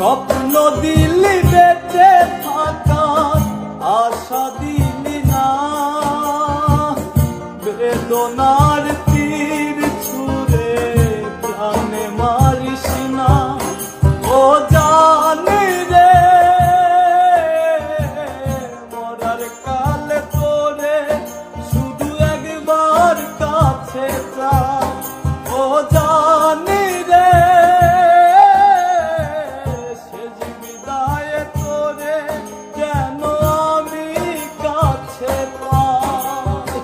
স্বপ্ন দিলি বেঁচে থাকার আশা দিলি না, বেদনার তীর ছুঁড়ে প্রাণে মারিস না। ও জানি রে মরার কালে তোরে শুধু একবার কাছে যা। ও জানি রে শেষ বিদায়ে তোরে যেন আমি কাছে পাই।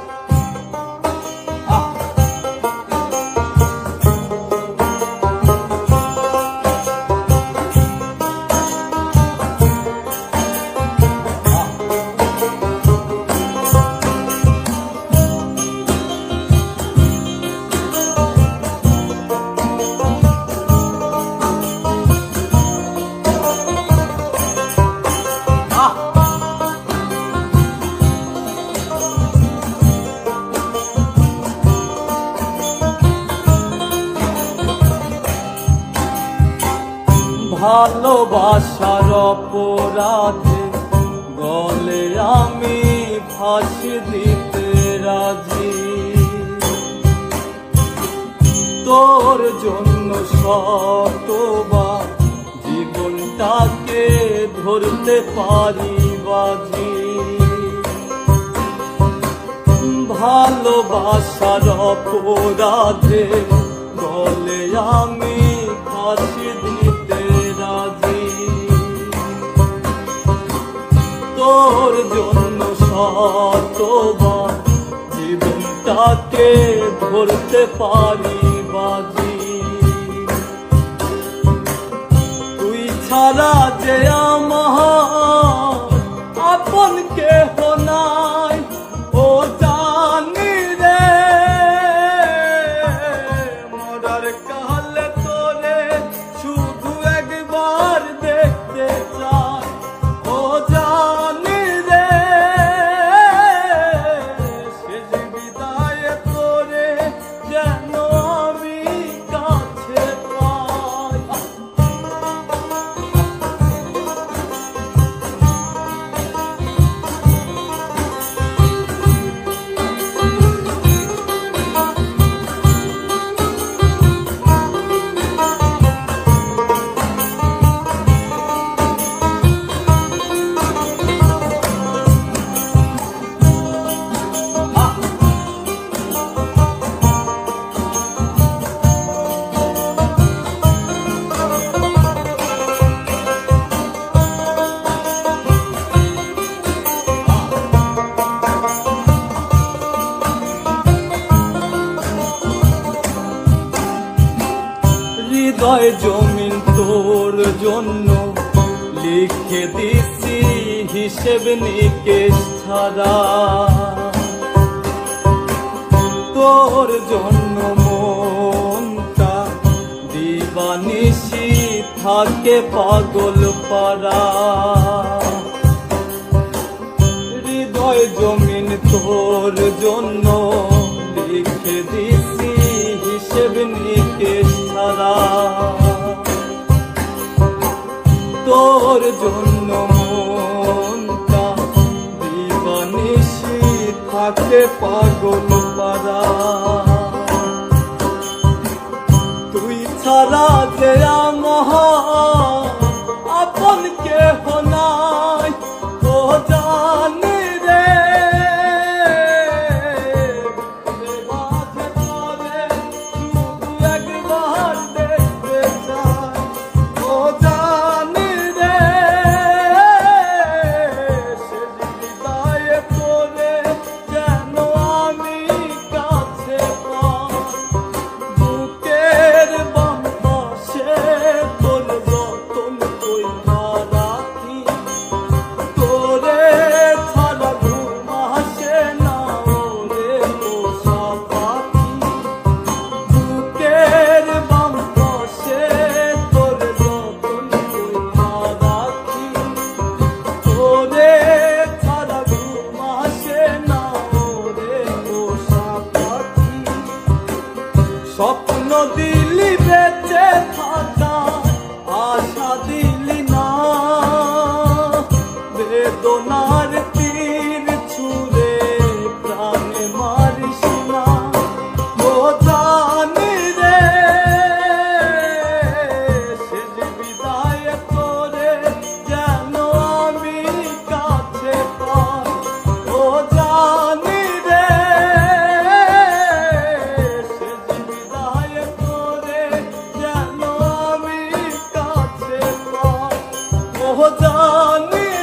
ভালোবাসার অপরাধে গলে আমি ফাঁসি দিতে রাজি, তোর জন্য শতবার জীবনটাকে ধরতে পারি বাজি। ভালোবাসার অপরাধে গলে আমি ফাঁসি দিতে রাজি, তোর জন্য শতবার জীবনটাকে ধরতে পারি বাজি। তুই ছাড়া যে আমার আপন কেহ নাই, ও জানি রে মরার কালে তোরে শুধু একবার দেখতে চাই। ও জানি রে শেষ বিদায়ে তোরে যেন আমি কাছে পাই। হৃদয় জমিন তোর জন্য লিখে দিছি হিসেব নিকেশ ছাড়া, তোর জন্য মনটা দিবানিশি থাকে পাগল পারা। হৃদয় জমিন তোর জন্য লিখে দিছি হিসেব নিকেশ ছাড়া, তোর জন্য মনটা দিবানিশি থাকে পাগল পারা। তুই ছাড়া যে আমার আপন কেহ নাই, ও জানি রে শুধু একবার দেখতে চাই। ও জানি রে শেষ বিদায়ে তোরে যেন আমি কাছে পাই। বুকের বাম পাশে তোর নিয়ে